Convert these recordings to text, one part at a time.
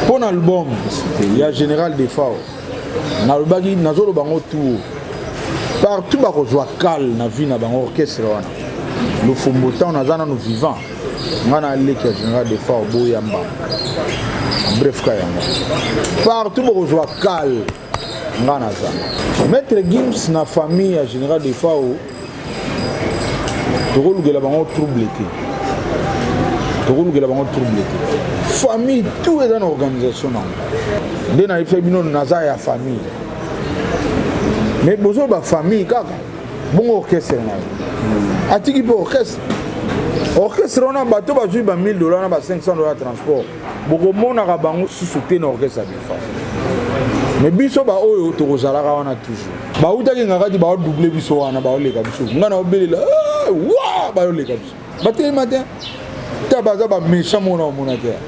Pour l'album, il y a Général Defao. Dans le bagage, dans le bango tout. Partout, il y a calme dans la vie, dans l'orchestre. Le fombo, on a nous vivants. On a le Général Defao, Boyamba. Bref, partout, il y a calme. Maître Gims, dans la famille, à Général Defao, il y a troublé. Famille, tout est dans l'organisation. Dès que fait une famille. Mais besoin de famille, bon orchestre. Atiki pour orchestre. Orchestre, on a bateau, $1 000, $500 transport. Beaucoup de monde a soutenir l'orchestre. Mais biso ba oyo to kozalaka wana toujours. Ba utaki ngaka di ba doubler biso wana ba oleka biso. Ngana obelela wa ba oleka biso. Ba tel matin tabaza ba méchant mona terre.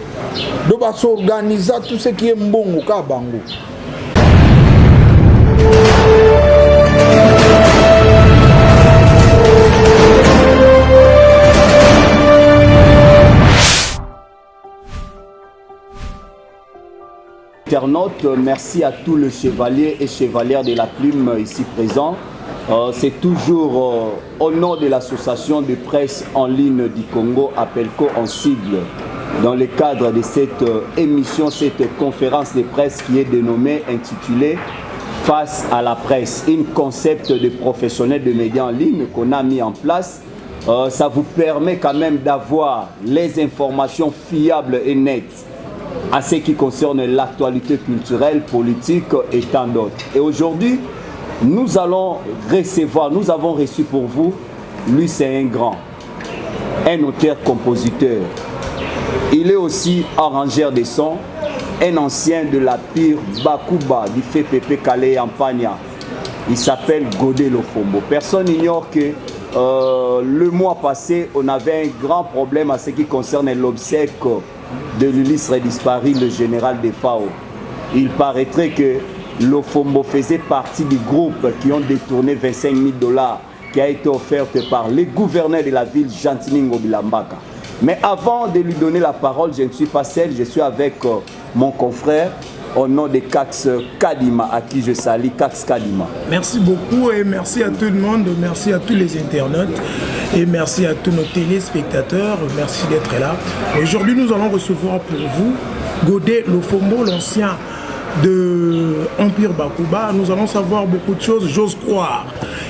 Do ba s'organiser tout ce qui est mbongo ka bango. Internautes, merci à tous les chevaliers et chevalières de la plume ici présents. C'est toujours au nom de l'association de presse en ligne du Congo, APELCO en sigle, dans le cadre de cette émission, cette conférence de presse qui est dénommée, intitulée Face à la presse, un concept de professionnels de médias en ligne qu'on a mis en place. Ça vous permet quand même d'avoir les informations fiables et nettes à ce qui concerne l'actualité culturelle, politique et tant d'autres. Et aujourd'hui, nous avons reçu pour vous, lui c'est un grand, un auteur-compositeur. Il est aussi arrangeur de sons, un ancien de la pire Bakuba du fait Pépé Calais en Pagna. Il s'appelle Godé Lofombo. Personne n'ignore que le mois passé, on avait un grand problème à ce qui concerne l'obsèque de l'illustre disparu, le général Defao. Il paraîtrait que Lofombo faisait partie du groupe qui ont détourné $25 000 qui a été offerte par le gouverneur de la ville, Jantiningo Bilambaka. Mais avant de lui donner la parole, je ne suis pas seul, je suis avec mon confrère au nom de Kax Kadima, à qui je salue. Kax Kadima. Merci beaucoup et merci à tout le monde, merci à tous les internautes et merci à tous nos téléspectateurs, merci d'être là. Aujourd'hui, nous allons recevoir pour vous Godé Lofombo, l'ancien de Empire Bakuba. Nous allons savoir beaucoup de choses, j'ose croire.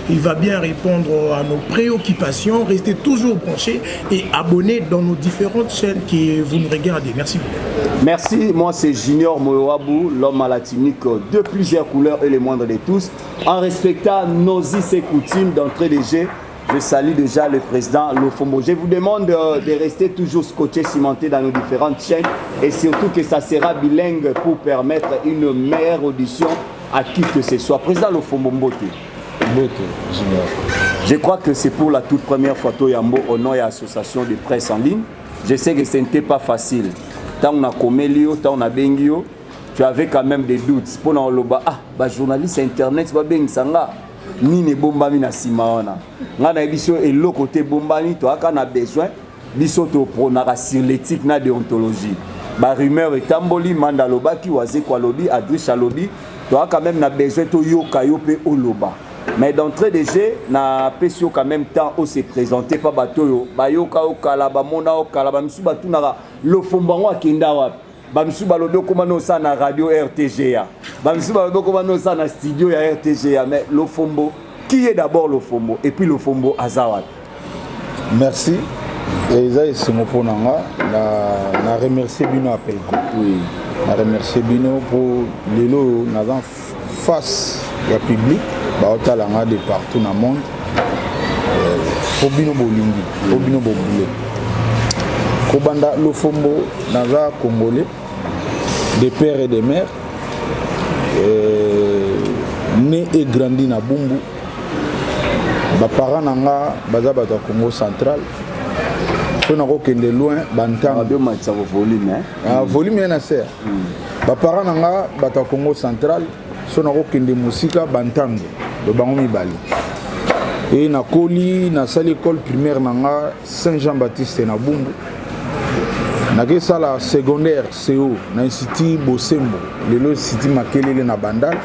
Il va bien répondre à nos préoccupations. Restez toujours branchés et abonnés dans nos différentes chaînes que vous nous regardez. Merci beaucoup. Merci, moi c'est Junior Moyoabou, l'homme à la tunique de plusieurs couleurs et les moindres de tous. En respectant nos us et coutumes d'entrée de jeu, je salue déjà le président Lofombo. Je vous demande de rester toujours scotché, cimenté dans nos différentes chaînes et surtout que ça sera bilingue pour permettre une meilleure audition à qui que ce soit. Président Lofombo Mbote. Je crois que c'est pour la toute première fois Toyambo au nom de l'association de presse en ligne. Je sais que ce n'était pas facile. Tant on a Komelio, tant on a Bengio, tu avais quand même des doutes. Pour nous, journaliste internet, ni ne bombami na simaona. Ngana biso et le côté bombami, toi quand on a besoin, biso to pronara sur l'éthique na déontologie. Ba rumeur et tamboli mandaloba qui waze kwa lobi, adrisha lobi, toi quand même na besoin to yoka yope oloba. Mais d'entrée de jeu, na pesio quand même temps où se présenter pas batoyo, ba yoka okala ba mona okala ba misuba tunara Lofombo akenda wapi. Ba misuba lodo komano sa na radio RTGA. Ba misuba lodo komano sa na studio ya RTGA. Mais Lofombo, qui est d'abord Lofombo et puis Lofombo Azawad. Merci. Et ça c'est mon ponanga na remercier Bino APELCO. Oui. Na remercier Bino pour les lots n'avant face au public. Baotalanga de partout dans le monde. Pour Bino Bolingi, pour Bino Boboulé. Kobanda Lofombo Naza Congolais, des pères et des mères, né et grandi na Bumbu. Mes parents nanga baza bata Congo central. Si on a de loin, bantam. Volume, hein? Volume na ser. Mes parents nanga bata Congo central. Si on a de musique, bantam. Le bango mibali. Et na koli na salle école primaire nanga Saint Jean-Baptiste na Bumbu. Nake sala secondaire CO na institut Bosembo lelo institut Makelele na Bandal.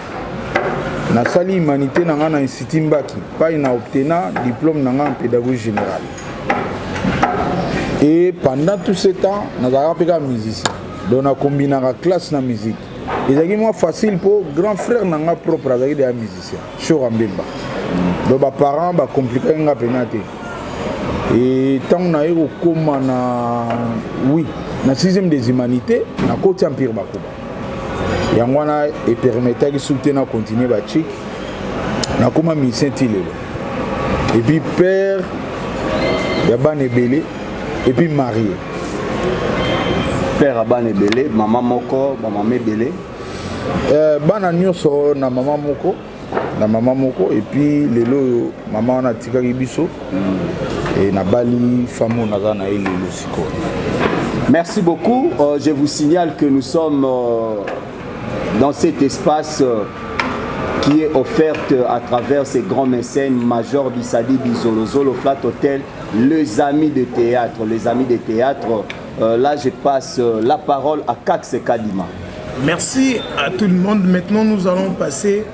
Na sali humanité na nga institut Mbaki pa ina obtena diplôme na nga en pédagogie générale. Et pendant tout ce temps nazaka peka musicien. Donc na combinaka classe na musique. Ezaki moi facile pour grand frère na nga propre azaki de musicien. Chora Mbemba. Donc ba parents ba compliqué nga penate. Et tant na eu comme na oui, na 6e des humanités na côté empire Bakuba. Yangwana et permettait de soutenir continuer ba chic. Na comme musicien tilelo. Et puis père Yaban Ebele et puis marié. Père Aban Ebele, maman moko, maman Ebele. Bana nyonso na maman moko. Na maman moko et puis lelo maman na tika biso et na bali famo na za na ele siko. Merci beaucoup. Je vous signale que nous sommes dans cet espace qui est offerte à travers ces grands mécènes, Major Bissadi Bizolozolo, Flat Hotel, les amis de théâtre. Les amis de théâtre, là je passe la parole à Kax Kadima. Merci à tout le monde. Maintenant nous allons passer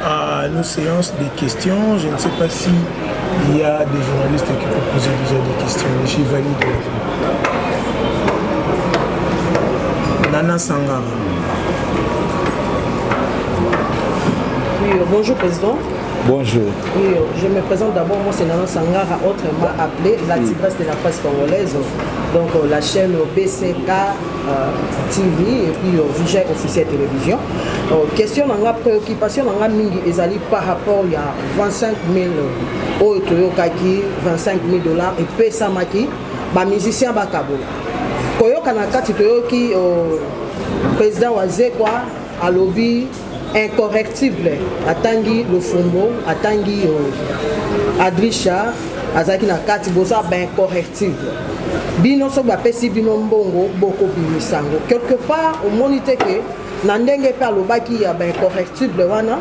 à nos séances de questions. Je ne sais pas s'il y a des journalistes qui peuvent poser déjà des questions. Je valide. Nana Sangara. Oui, bonjour Président. Bonjour. Oui, je me présente d'abord, moi c'est Nana Sangara, autrement appelée la tigresse de la presse congolaise. Donc la chaîne BCK TV et puis Vision officiel télévision. Question dans la préoccupation dans la mingi ezali par rapport il y a 25 000 au Toyokaki, 25 000 $ et pesa maki ba musicien ba kabola. Koyoka na kati Toyoki président waze kwa a lobby incorrectible atangi Lofombo atangi Adrisha azaki na kati boza ba incorrectible bino so ba pesi bino mbongo boko bimisango quelque part au monite que na ndenge pe alobaki ya ba incorrectible wana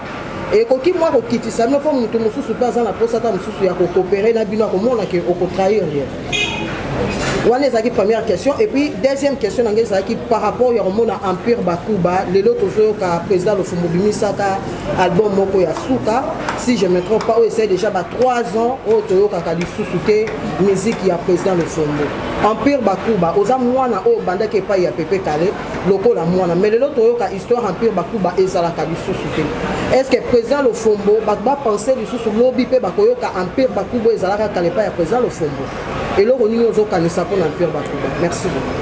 et koki moi ko kitisa no po mutu mususu pa za na posata mususu ya ko coopérer na bino ko mona ke oko trahir rien. Voilà la première question. Et puis, deuxième question, par rapport à Empire Bakuba, les autres président de Fumobimi Saka, album Moko Yasuka, si je ne me trompe pas, c'est déjà 3 ans au Toyo Kakadi Susuke, musique qui a président de Fumbo. Empire Bakuba, aux Amouana, au Banda Kepa, il y a Pepe Kale, loko la Mouana. Mais les autres histoire Empire Bakuba et Zalakadi Susuke. Est-ce que président de Fumbo, Bakba pensait du sous lobby Pe Bakoyoka, Empire Bakuba et Zalaka Kalepa, il y a président de Fumbo. Et là, on y a merci beaucoup.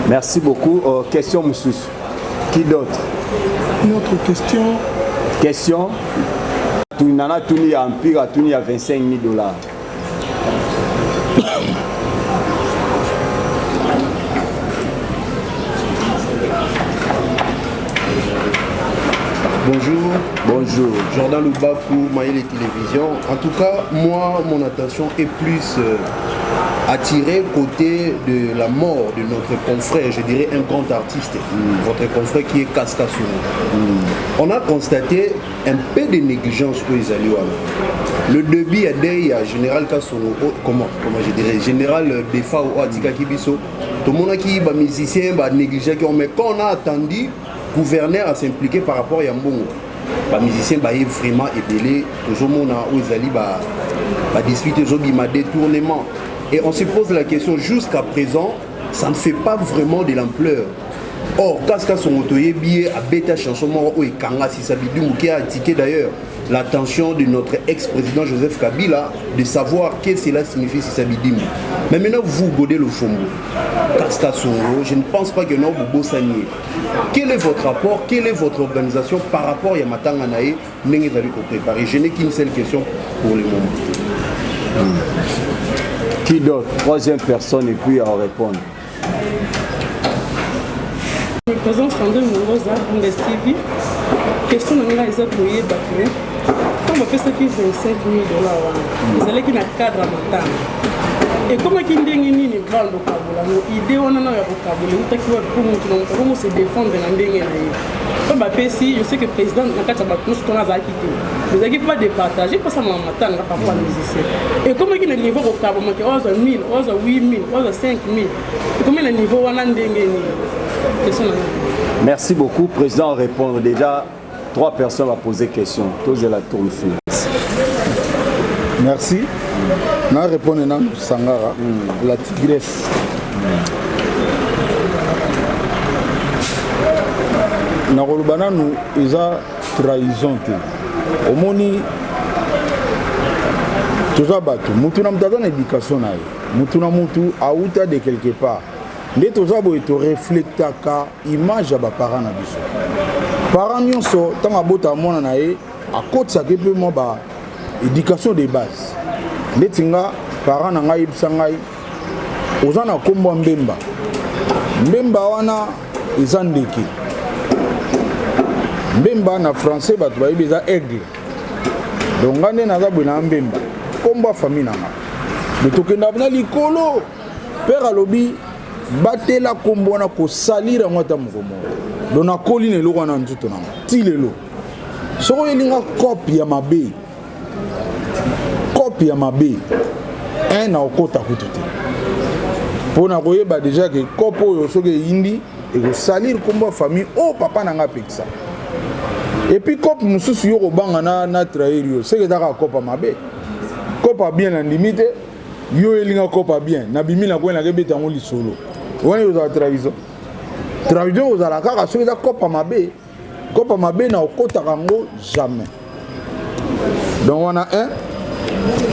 Merci beaucoup. Question, Moussous. Qui d'autre? Notre question. Question. Tunana Tuni Empire, Tuni à 25 000 $. Bonjour. Bonjour. Jordan Lubaku, Maïle Télévision. En tout cas, moi, mon attention est plus attirée côté de la mort de notre confrère, je dirais un grand artiste, votre confrère qui est Kaska Sono. On a constaté un peu de négligence pour les Aliouanes. Le début a dit à Général Kassono, comment je dirais, Général Defa ou Atika Kibiso, tout le monde qui est musicien, négligé, mais quand on a attendu, gouverneur à s'impliquer par rapport à Yambongo. Les musiciens sont vraiment ébélés, toujours aux alliés, discuter des détournements. Et on se pose la question, jusqu'à présent, ça ne fait pas vraiment de l'ampleur. Or, Kaska son autoyé billet à bêta chanson ou Kanga si Sabidou qui a attiré d'ailleurs l'attention de notre ex-président Joseph Kabila de savoir qu'est-ce que cela signifie si Sabidou. Mais maintenant vous godez le Fombo. Kaska Songo, je ne pense pas que nous vous bossaniez. Quel est votre rapport, quelle est votre organisation par rapport à Yamatanga Nae, Nengue Zali ko préparer? Je n'ai qu'une seule question pour le moment. Qui d'autre? Troisième personne et puis à répondre. Je me présente Sandrine Mourosa, Bundes TV. Question de moi, ils ont payé Bakoué. Comme on fait ça qui 25 000 $, vous allez qu'il y a un cadre à matin. Et comment qu'il ndenge nini bando kabola no idée wana na ya kabola utaki wa pour se défendre na ndenge na ye. Comme si je sais que le président n'a pas de mais il pas de partager pour ça maman tanga parfois musicien. Et comment il est niveau au cabo que 1000, 8000, 5000. Comment le niveau wana ndenge ni. Merci beaucoup président répondre déjà 3 personnes vont poser question. Tous la tourne sur. Merci. Na répondre na Sangara la tigresse. Na kolobana nous eza trahison te omoni toza bato mutu na mutaza na éducation na ye mutu na mutu auta de quelque part nde toza boye to reflectaka image ya baparent na biso parent nyonso ntango abota mwana na ye akotisaka mpe mwa ba éducation de base ndeti nga parent na ngai yebisa ngai oza na nkombo ya mbemba mbemba wana eza ndeke mbemba na français bato bayebi eza aigle donc nga nde naza boye na mbemba nkombo ya famille na nga me tokenda na likolo père alobi batela nkombo wana kosalira yango ata moko moko donc nakoli na eloko wana nzoto na nga ti lelo soko oyelinga kope ya mabe na okota kutu te mpo na koyeba deja ke kope oyo soki eyindi ekosalire nkombo ya famille oyo papa na nga apekisa. Et puis kope mosusu yo kobanga na trahir yo seke ezaka kope mabe kope bien na ndimi te yo elinga kope bien na bimi na koyena kebeta yango lisolo wana ozala trahison ozala kaka soki eza kope mabe na okotaka yango jamais. Donc wana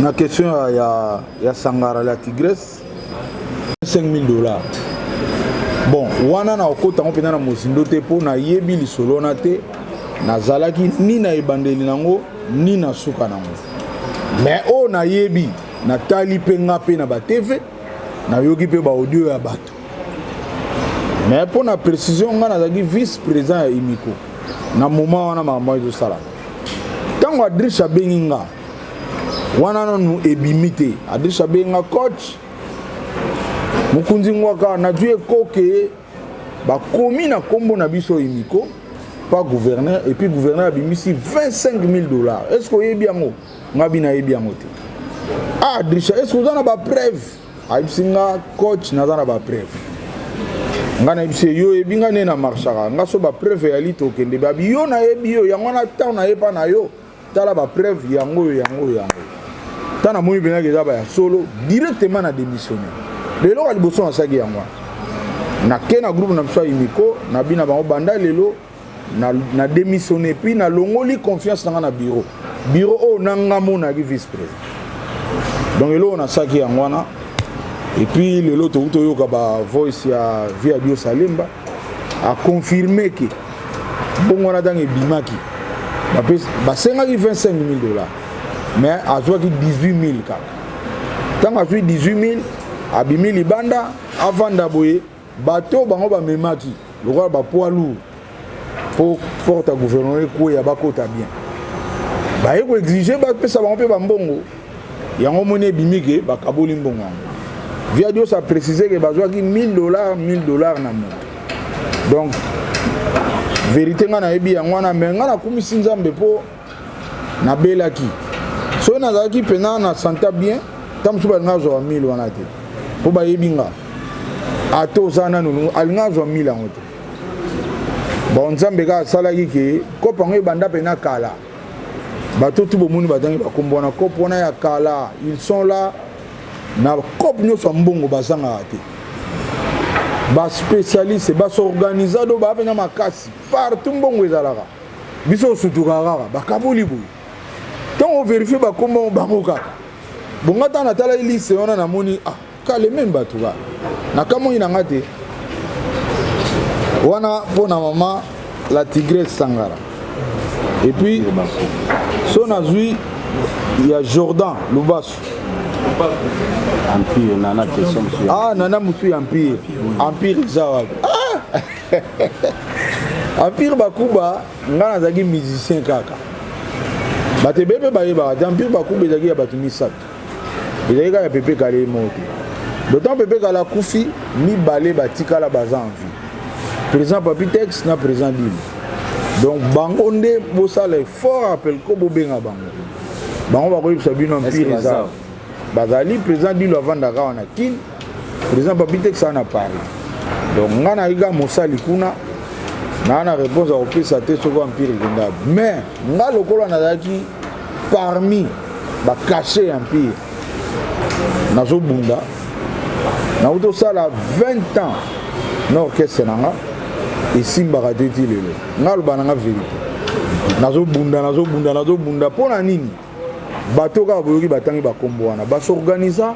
na question ya Sangara la tigresse $5000. Bon wana na okota yango mpena na mozindo te mpo na yebi lisolo na te nazalaki ni na ebandeli nango ni na suka nango mais o na yebi na tali pe nga pe na ba TV na yoki pe ba audio ya bato mais pour na précision nga nazaki vice président ya Imiko na moment wana mama ezo sala tango Adrisha benginga wana nanu ebimite Adrisha benga coach mukunzi ngwaka na due koke ba komi na kombo na biso Imiko pas gouverneur et puis gouverneur a mis ici $25,000. Est-ce que yebi yango ngabina yebi yango te ah Drisha est-ce que vous avez ba preuve aibsinga coach na za na ba preuve ngana ibise yo yebi ngane na marchara ngaso ba preuve ya lito kende ba yo na yebi yo yango na ta na yepa na yo tala ba preuve yango tana moni bena ke za ba ya solo directement na démissionner lelo aliboso na saki yango na kena groupe na biso Imiko na bina ba banda lelo na démissionné puis na longoli confiance na bureau o nanga mona ki vice président donc elo on a saki yangwana et puis lelo to yoka ba voice ya via Dio Salemba a confirmé que bon wana dans ebimaki ba senga ki $25,000 mais a joa ki 18,000 kaka tant a joa 18,000 abimi libanda avant d'aboyer bateau bango ba memaki le roi ba poids lourd pour porte gouvernement ko ya bakota bien ba yeko exiger ba pesa ba mpe ba mbongo yango moni bimike ba kaboli mbongo via Dieu ça préciser que bazwa ki $1,000 na mo donc vérité nga na yebi yango na menga na kumisi nzambe po na belaki so na zaki pena na santa bien tamsu ba nga zo 1000 wana te po ba yebi nga ato sana nunu alinga zo 1000 yango te. Bon nzambe ka salaki ke kopa ngo banda pena kala bato tu bomuni batangi bakombo na kopo na ya kala ils sont là na kopo nyoso mbongo bazanga te ba spécialiste ba s'organisado ba pena makasi partout mbongo ezalaka biso sutukaka bakaboli bu tant on vérifie bakombo bango kaka bonga ta na tala liste wana na moni kale même bato ba na kamoni na ngate wana pona maman la tigresse Sangara et puis son azui il y a Jordan Lubasu Empire nana question monsieur nana musu Empire zawa Empire bakuba ngana zaki musicien kaka bate bebe bayeba Empire bakuba zaki ya batu misatu ezalika ya pepe kale mote D'autant que la Koufi, mi balé batika la baza en vie. Président Papitex na président Dil. Donc bangonde bosa le fort appel ko bobenga bango. Bango ba ko yebisa bino empire za. Bazali président Dil avant d'ara on a kin. Président Papitex en a parlé. Donc ngana iga mosali kuna na réponse à opesa te soko empire genda. Mais nga lokolo na daki parmi ba caché empire. Nazo bunda. Na auto sala 20 ans na orchestre nanga et simba rateti lelo ngalo bananga vérité nazo bunda pona nini bato ka boyoki batangi bakombo wana ba s'organiser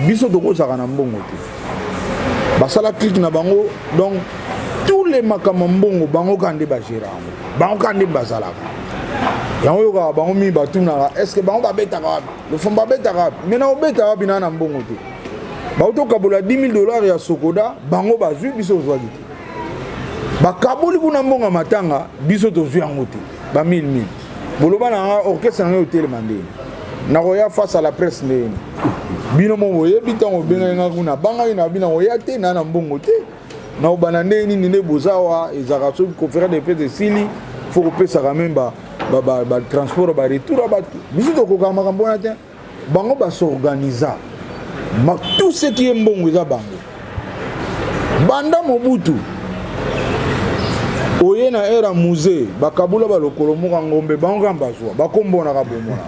biso toko saka na mbongo te basala clique na bango donc tous les makambo mbongo bango kande ba gérer bango kande basalaka yango yoka bango mi batuna est-ce que bango ba betaka le fond ba betaka mais na obeta bina na mbongo te Bauto kabola $10,000 ya Sokoda, bango bazui biso zwagi. Ba kaboli kuna mbonga matanga biso tozui yango te. Ba 1000. Boloba na orchestre na hotel mande. Na roya face à la presse ne. Bino mo boye bitango benga nga kuna banga ina bina roya te na mbongo te. Na obanande ni ne bozawa ezaka so conférence de presse de Sili, faut pesa quand même ba transport ba retour ba biso to ko kama kambona te. Bango ba s'organiser. Mais tout ce qui est bon, c'est bango. Banda Mobutu. Oye na era musée, bakabula ba lokolo mo ngombe bango mbazwa, bakombo na kabomona.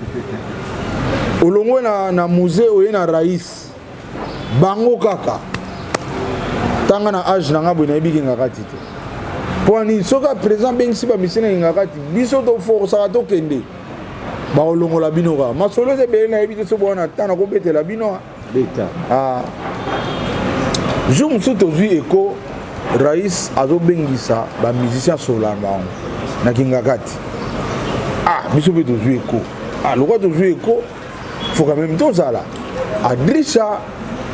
Olongwe na musée oye na rais. Bango kaka. Tanga na âge na ngabo na ibiki ngakati te. Poni soka présent bengisi ba misina ngakati, biso to force to kende. Ba olongola binoka. Masolo ze be na ibiki so bona tana ko betela binoa. Ah, je me suis vu écho Raïs Azo Bengisa, ba musicien solar na Kingakati. Ah, je me suis vu écho. Ah, le roi de jouer écho, faut quand même tout ça là. Adrisha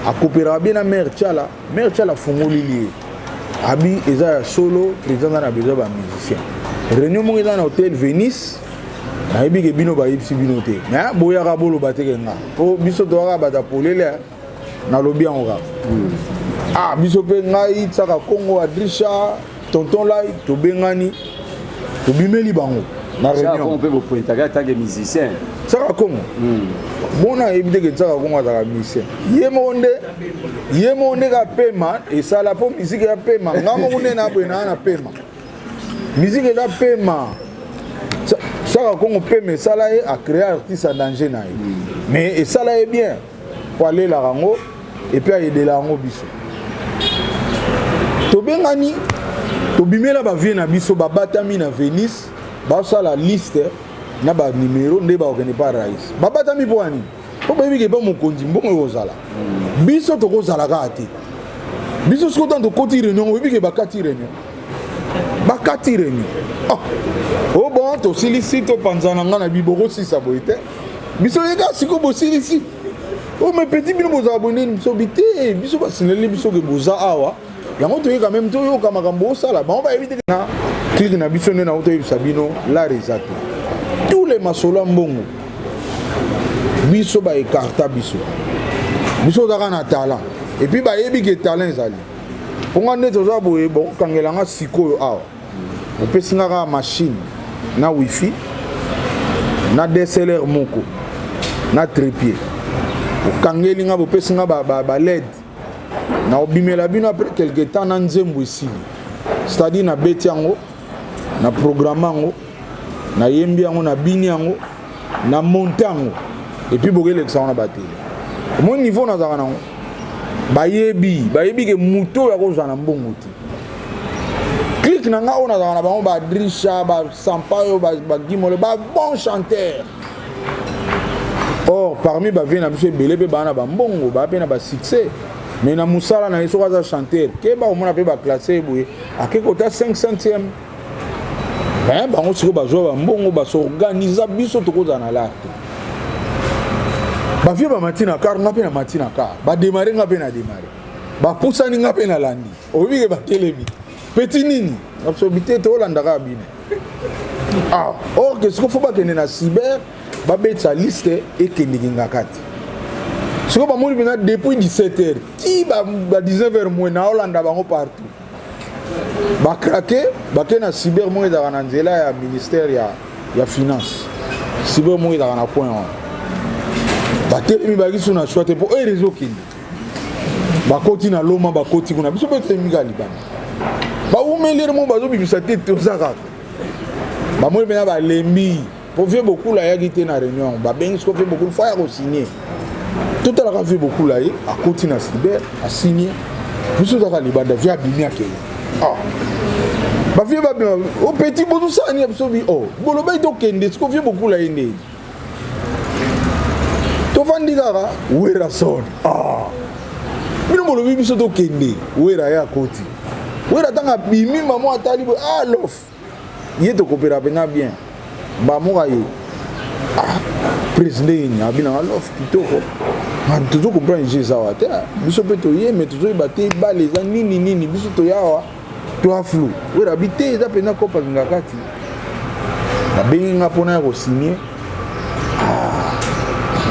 a coopéré bien à Mère Tchala fongoli lié. Abi eza solo président na besoin ba musicien. Réunion mo dans hôtel Venice. Na yebi ke bino ba yipsi bino te na boya ka bolo bateke nga po biso to ka bata polele na lobi ango ah biso pe ngai tsaka Congo Adrisha tonton lai to bengani to bimeli bango na réunion on peut vous pointer à tant que musicien tsaka Congo bona yebi ke tsaka Congo tsaka musicien yemonde ka pema et ça la po musique ya pema ngamo une na bena na pema musique ya pema. Saka Congo peut mais ça là a créé artiste en danger na. Mais et ça là est bien pour aller la rango et puis aider la rango biso. To bengani to bimela ba vie na biso ba batami na Venice ba ça la liste na ba numéro ne ba organiser par Raïs. Ba batami pour ani. Po ba bige ba mon kondi mbongo ozala. Biso to ko zala ka ate. Biso sko dans de côté réunion bige ba kati réunion. Bakati réunion. Oh bon, to silicite to panzana ngana biboko sisa boite. Biso yeka siko bo silicite. Oh mes petits bino boza abonné biso bité, biso ba sineli biso ke boza awa. Yango to yeka même to yo kama kambo sala. Ba on va éviter na clique na biso na auto yebisa bino la rezate. Tous les masola mbongo. Biso ba écarta biso. Biso daka na talent. Et puis ba yebi ke talent zali. Ponga neto za boye bon kangelanga siko awa. On peut signer la machine, na wifi, na DSLR moko, na trépied. Quand on peut signer ba LED, na obimela bino après quelque temps na nzembo ici. C'est-à-dire na betiango, na programmango, na yembiango, na biniango, na montango. Et puis boge l'exemple na bateli. Mon niveau na zaka nango. Bayebi ke muto ya ko zana mbongo ti. Clique nanga on a dans la bango ba Drisha ba Sampaio ba Gimole ba bon chanteur. Or parmi ba vient na biso belé pe ba na ba mbongo ba pe na ba succès. Mais na musala na iso ka chanteur ke ba o mona pe ba classer boye a ke kota 500e. Ben ba on siko ba zo ba mbongo ba s'organiser biso to ko zana la. Ba vie ba matina car nga pe na matina car ba démarrer nga pe na démarrer. Ba poussani nga pe na landi. O bi ke ba telemi. Petit nini, absolument tout l'andara bine. Ah, or que ce qu'il faut pas que na cyber, ba bet sa liste et que n'ingakati. Ce que je dis depuis 17h, qui va 19h moins na Hollande bango partout. Ba craquer, ba na cyber moins dans la nzela ya ministère ya finance. Cyber moins dans la point. Ba télé ba kisu na choix pour un réseau qui. Ba koti na loma ba koti kuna biso peut miga libana. Ba umelere mo bazo bibisa tete ozaka. Ba moi bena ba lembi. Pour faire beaucoup là, il y a une réunion. Bah bien, ce qu'on fait beaucoup, il faut signer. Tout à l'heure, fait beaucoup là, à continuer à cyber, à signer. Vous savez que les bandes viennent bien à Kenya. Ah. Bah viens pas bien. Au petit bout de ça, il y a absolument. Oh, bon le bail d'Okende, ce qu'on fait beaucoup là, il y a. Tu vas dire là, où est la sonne? Ah. Mais le bail de d'Okende, où est la côté? Où est la tanga bimi maman atali ah l'off. Il est au coopératif bien. Bamoura ye président abina alof kitoko toujours comprendre j'ai ça te biso peto ye mais toujours baté ba les nini biso to yawa to aflu we rabité za pena ko pa ngakati ba benga pona ko signer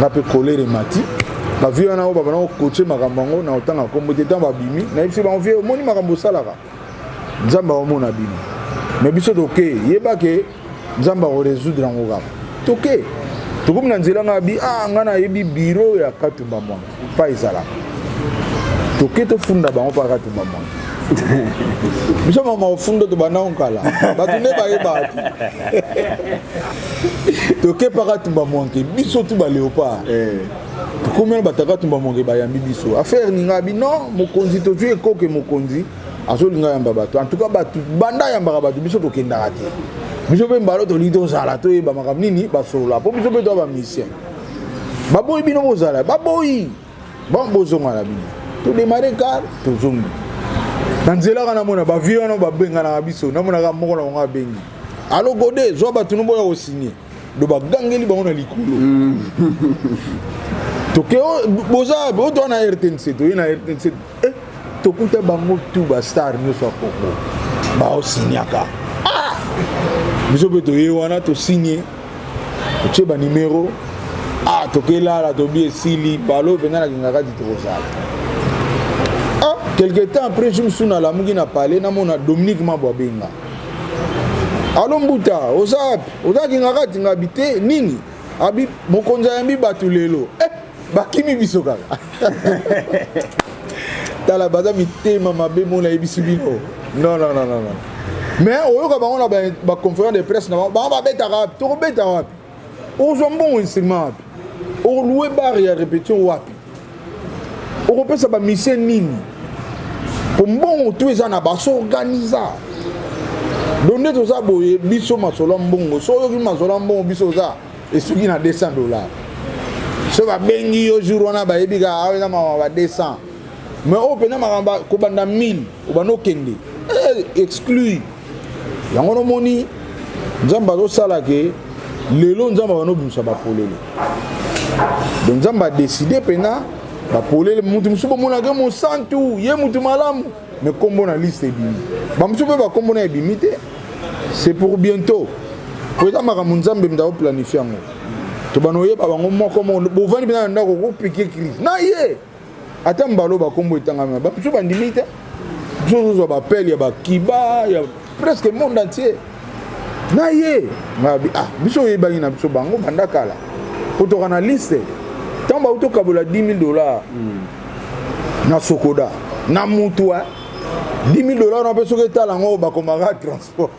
na pe colère mati ba vieux na ba na coacher makambango na otanga ko moteta ba bimi na ifsi ba vieux moni makambo salaka nzamba o mona bimi mais biso to ke yeba ke nzamba ko résoudre en ngam toke tokomi na nzela ngabi ngana yebi bureau ya Katumba Mwangi pa izala toke to funda bango pa Katumba Mwangi biso mama funda to bana onkala batunde ba yeba toke pa Katumba Mwangi biso tu ba léopard tokomi na bataka Katumba Mwangi ba yambi biso affaire ni ngabi non mokonzi to tu ekoke mokonzi azolinga yamba bato en tout cas bato banda yamba bato biso to kenda ate biso pe mbalo to lito zala to e ba makam nini ba sola po biso pe to ba mission ba boy bino bo zala ba boy bon bozo mala bino to démarrer car to zombi nanzela kana mona ba vieux no ba benga na biso na mona ka moko na nga bengi alo gode zo ba tunu boya o signer do ba gangeli ba ona likulu to ke boza bo to na RTNC to ina RTNC to kuta bango tu ba star no so koko ba o signaka biso pe to ye wana to signer to cheba numéro to kela la to bi sili balo benga na ngaka di to sala quelque temps après je me suis na la mugi na parler na mona Dominique Mabwa benga alo mbuta ozaki ngaka tinga bité nini abi mokonza yambi batulelo bakimi biso kaka tala baza mitema mabe mona ebisibino non mais oyoka bango na ba conférence de presse na bango ba beta rap to beta rap ozombo enseignement rap o louer bar ya répétition wapi o kopesa ba mission nini pour mbongo tu eza na ba s'organiser donner to za boye biso masolo mbongo so yoki masolo mbongo biso za esuki na $200 so ba bengi yo jour wana ba yebika aweza ma ba 200 mais o pena makamba ko banda 1000 o bano kende exclu yango no moni nzamba zo sala ke lelo nzamba bano bimsa ba polele donc nzamba décider pena ba polele mutu musubo mona ke mo santu ye mutu malamu mais kombo na liste bimi ba musubo ba kombo na bimite c'est pour bientôt pour ta maka nzambe mda planifier ngo to bano ye ba bango moko mo bo vandi bina ndako ko piquer crise na ye ata mbalo ba kombo itangama ba musubo ndimite biso ba appel ya ba kiba ya presque monde entier na ye ngabi biso ye bangi na biso bango bandakala poto kana liste tamba auto kabola $10,000 na sokoda na mutua $10,000 na peso ke tala ngo ba komaka transport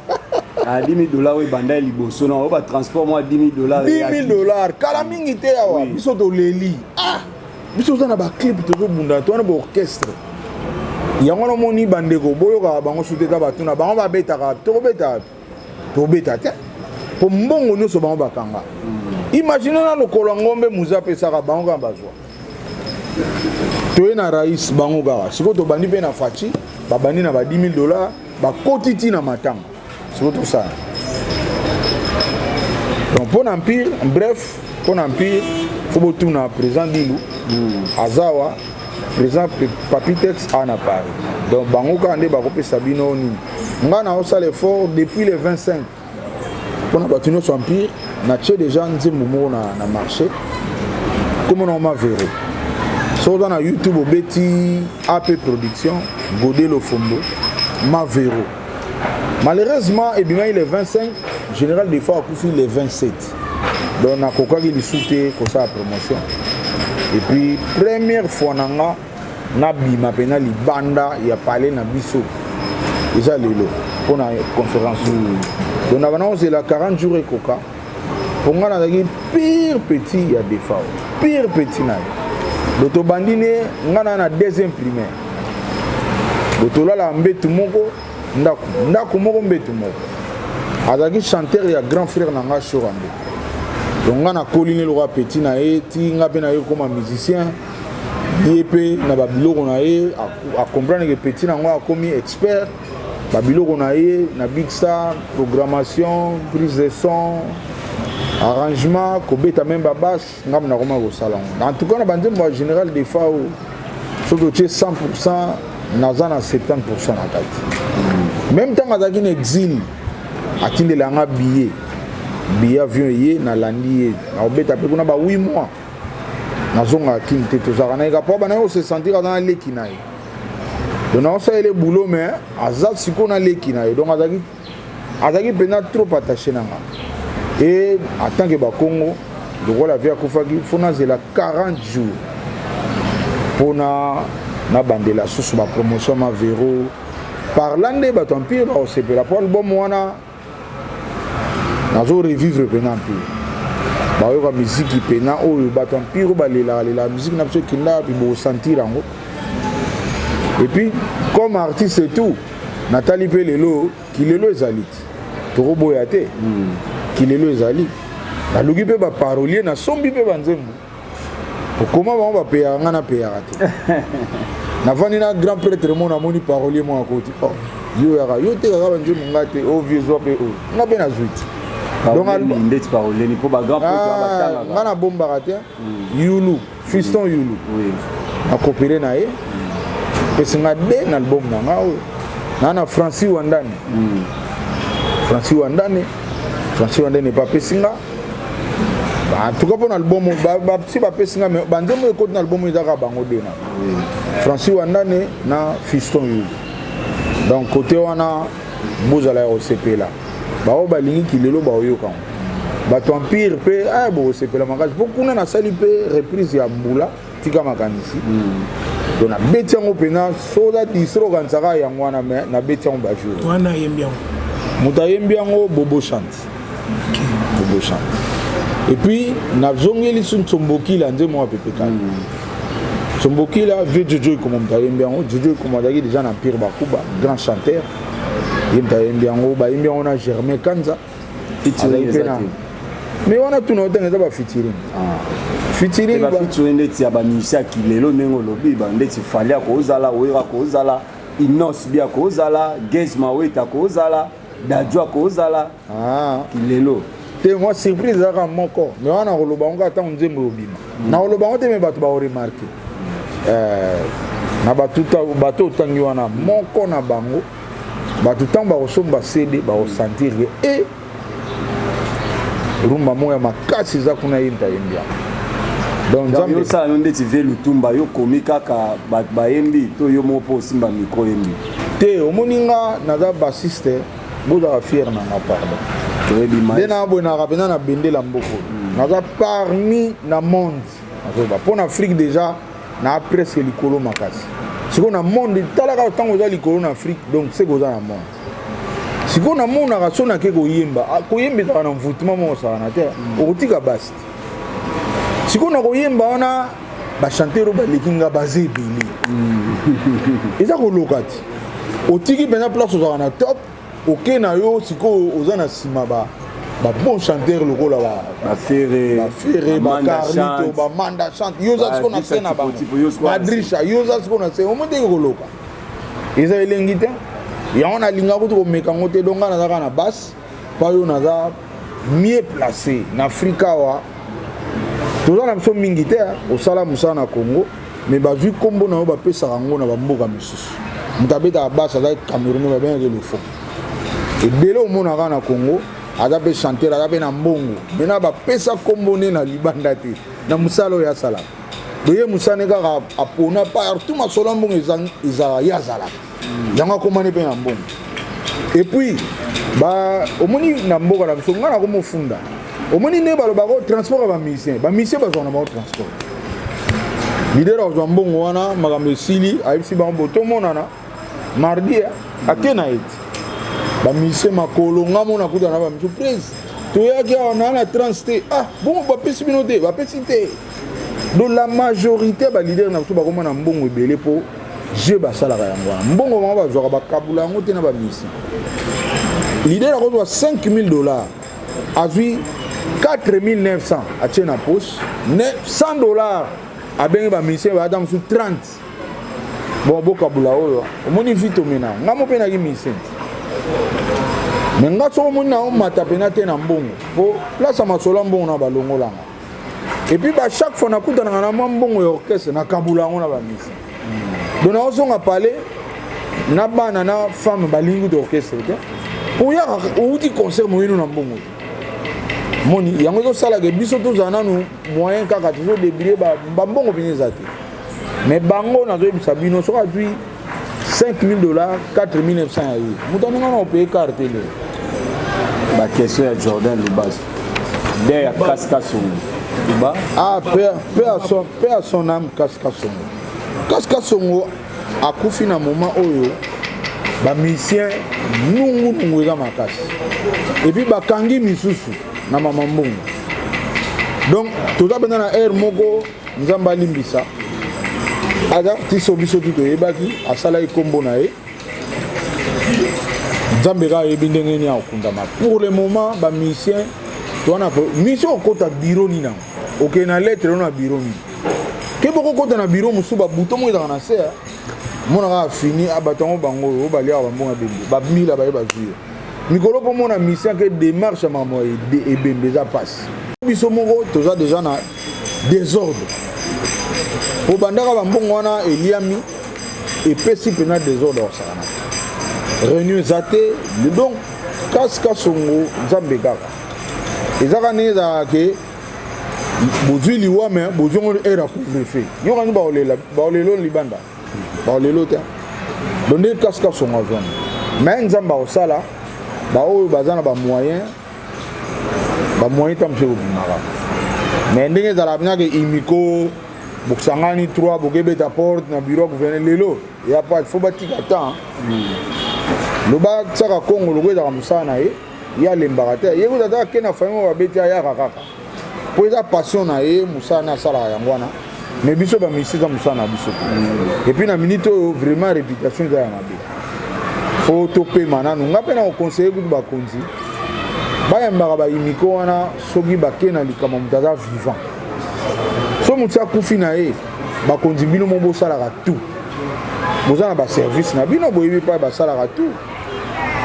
$10,000 we banda liboso na ba transport moi $10,000 kala mingi te awa biso to leli biso za na ba clip to bunda to na ba orchestre yango no moni bandeko boyoka bango suteta batuna bango ba betaka to beta te po mbongo nyonso bango bakanga imagine na lokolo ngombe muza pesaka bango ka bazwa to na rais bango kaka siko to bandi pe na fachi babandi na ba $10,000 bakotiti na matanga siko to ça donc pour empire bref pour empire faut botuna président Dingu azawa président Papitex en Paris. Donc bango kande bakope sabino ni. Ngana osala l'effort depuis le 25. Pour na batuno so empire, na tché déjà nzembo mo na marché. Comme on m'a verré. So dans YouTube au Betty AP Production, Godé Lofombo, Mavero. Malheureusement, il est 25, général des fois il est 27. Donc on a coca qui soutient pour sa promotion. Et puis première fois na bima pena li banda il a parlé na biso. Déjà lelo pour la conférence. Donc on a la 40 jours et coca. Pour moi on a pire petit il y a des fois. Pire petit na. L'otobandine on a deuxième primaire. L'otola la mbetu moko ndako moko mbetu moko. Azaki chanteur ya grand frère nanga Chorambe. Donc on a colliné le roi petit na eti nga pe na yo comme musicien. Yépé na babilo on a à comprendre que petit na nga comme expert. Babilo on a na big star programmation, prise de son, arrangement, kobeta même babas ngam na koma au salon. En tout cas na bande moi général des fois surtout 100% naza na 70% na kati. Même temps azaki en exil atinde la nga billet avion yé na landi yé na obeta pe kuna ba 8 mois na zonga kinte to zakana ka pa bana se sentir dans leki na ye. Donc on ça le boulot mais azat siko na leki na ye. Donc azaki pena trop attaché na nga. Et en tant que ba Congo le roi la vie akufaki fona zela 40 jours pour na bandela sous ma promotion ma véro parlant de Batampire au CP la pour album wana nazo revivre pena mpire bayoka musique pena oyo Batampire la musique na biso kinda bi bo sentir yango. Et puis comme artiste et tout Nathalie Pelelo kilelo ezali to boyate kilelo ezali na lugi pe ba parolier na sombi pe banzembo comment on va payer ngana payer raté na vani na grand prêtre mon amoni parolier mon à côté oh yo ya yo te ga banzembo ngate o vieux pe o na bena zuit donc ndeti parolier ni pour ba grand prêtre ba ngana bomba raté Yulu fiston Yulu oui a coopéré na ye et c'est na de na album na ngao na Francis Wandane Francis Wandane pas pesinga. En tout cas pour l'album si ba pesinga mais bandemo écoute l'album ezaka bango dena. Francis Wandane na fiston yu. Donc côté wana bozala au CP là. Ba o balingi kilelo ba oyoka. Ba to empire pe bo CP la mangage pour kuna na sali pe reprise ya mbula tika makanisi. Donc na betiango pena so that isro kansaka yango wana na betiango ba jour. Wana yembiango. Muta yembiango Bobo chante. Bobo chante. Et puis na zongeli sun Tsomboki la nze moi pepeka. Tsomboki la vieux Jojo comme muta yembiango, Jojo comme dagi déjà na Pire Bakuba, grand chanteur. Yemta yembiango ba yembiango na Germain Kanza. Mais on a tout notre temps ba featuring. Featuring ba featuring ndeti ya ba musicien kilelo nengo lobi ba ndeti fali akozala oira kozala Inos bia kozala Gezma weta kozala Dadjo kozala kilelo te moi surprise à mon corps mais on a roloba on attend on nzembo obima na roloba on te me bato ba remarquer na bato tangi wana moko na bango bato tamba osomba CD ba sentir et rumba moya makasi za kuna yinta yembia donc yo ça ndé ti ve lutumba yo komika ka ba yembi to yo mopo simba micro yembi te omoninga naza bassiste boza fier na ma pardon dena bona rapena na bendela mboko naza parmi na monde azoba pour Afrique déjà na presque likolo makasi siko na monde talaka tango za likolo na Afrique donc c'est goza na monde siko na monde na sona ke ko yemba na mvutima mo sa na terre otika basi siko na ko yemba wana ba chanteur ba likinga bazé bili eza ko lokati otiki bena place za na top OK na yo siko ozana sima ba bon chanteur lokola ba ferré ba carlito ba manda chante yo za siko na scène ba madrisha yo za siko na scène o monde ko loka eza elengita ya on a linga ko to meka ngote donga na zaka na basse pa yo na za mieux placé na Afrika wa toza na biso mingi te osala musala na Congo mais ba vu kombo na yo ba pesa rango na ba mboka misusu mutabeta basse za Cameroun ba bien le fond et belo mona na Congo adape chanter adape na mbongo mena ba pesa kombo ne na libanda te na musalo ya sala doye musane kaka apona partout masolo mbongo ezala yazala yango akomani mpe na mbongo et puis omoni na mboka na biso nga na komofunda omoni nde balobako transport ya bamisien bazwa na bango transport leader azwa mbongo wana makambo esili ayebisi bango bo tomonana mardi ake na ete bamisien makolo nga mona kuta na bamiso prese toyaki awa na trans te bongo bapesi bino te bapesi te donc la majorité ya balider na biso bakomona mbongo ebele mpo je basalaka yango wana mbongo bango bazwaka bakabula yango te na bamisien leader akozwa $5,000 azwi 4,900 atie na poche $100 abenge bamisien baata mosu 30 bon bokabula oyo omoni vite omena nga mo mpe naki misien me nga soko omoni na omata pena te na mbongo po place ya masolo ya mbongo na balongolanga epuis chaque fois nakutanaka na mwa mbongo ya orchestre nakabula yango na bamisien donc naozonga pale na bana na femme balingi de orchestre te po yaka outi concert moyino na mbongo moni yango ezosalaka biso tozala nanu moyen kaka tozodébrie bambongo mpene eza te mais bango nazoyebisa bino soki azwi $5,000 4,900 ya ye moto aninga na opeye carte le baquestion ya Jordan Lubas de ya Kaska Songo Luba paix à son âme Kaska Songo akufi na moment oyo bamisien nungu eza makasi epuis bakangi misusu na mama mbongo donc toza pena na aire moko nzambe alimbisa aza artiste biso tu toyebaki asalaki kombo na ye nzambe kaka yebi ndenge nini akokundama pour le moment bamisien towana mission okota biro nini nango okende na lettre na biro nini ke bokokota na biro mosusu babuto moko ezaka na se monaka afini bato yango bango oyo baliaka bambongo ebembe bamila baye bazwi ye mikolo mpo mona mission ke démarche ya makambo ebembe eza mpasi biso moko toza deja na désordre po bandaka bambongo wana eliami epesi mpena désordre osakana réunion eza te donc Kaska Songo nzambe kaka ezaka ndenge ezalaka ke bozwi liwame bozwi ngo ere acouvre-feu yokani baolelo libanda baolelo te donc nde Kaska Songo azwani me nzambe akosala baoyo baza na bamoyen ta mpe bobimaka me ndenge ezalaka mpena ke imiko bokosangani 3 bokebeta porte na bureau ya gouverneur lelo ya pa fo batika temps loba tiaka kongo loko ezaka mosala na ye ye alembaka te ye kuta taka ke na famille babeti ayaka kaka mpo eza passion na ye mosala na asalaka yango wana mais biso bamisi eza mosala na biso epuis na minute oyo vraiment réputation eza ya mabe fo topema nanu nga mpe na kokonseye kutu bakonzi bayambaka bayimiko wana soki bake na likambo moto aza vivant so moto akufi na ye bakonzi bino mo bosalaka tout boza na baservice na bino boyebi mpa basalaka tout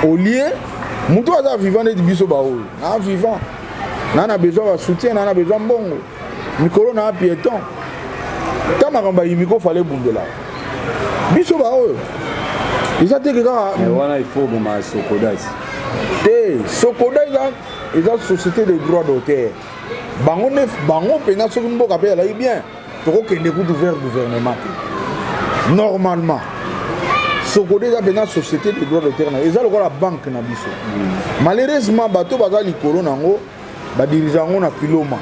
au lieu moto aza vivant neti biso baoyo naa vivant naa na besoin basoutien naa na besoin mbongo mikolo naa piéton ta makambo bayimiko fale ebundela biso baoyo eza teke kaka wana ifo boma Sokoda te Sokoda eza société de droit d'auteur bango mpenza soki mboka mpe ezalaki bien tokokende kutu vers gouvernement te normalement Sokoda eza mpenza société de droit d'auteur na eza lokola banque na biso malheureusement bato baza likolo nango badirige yango na kiloma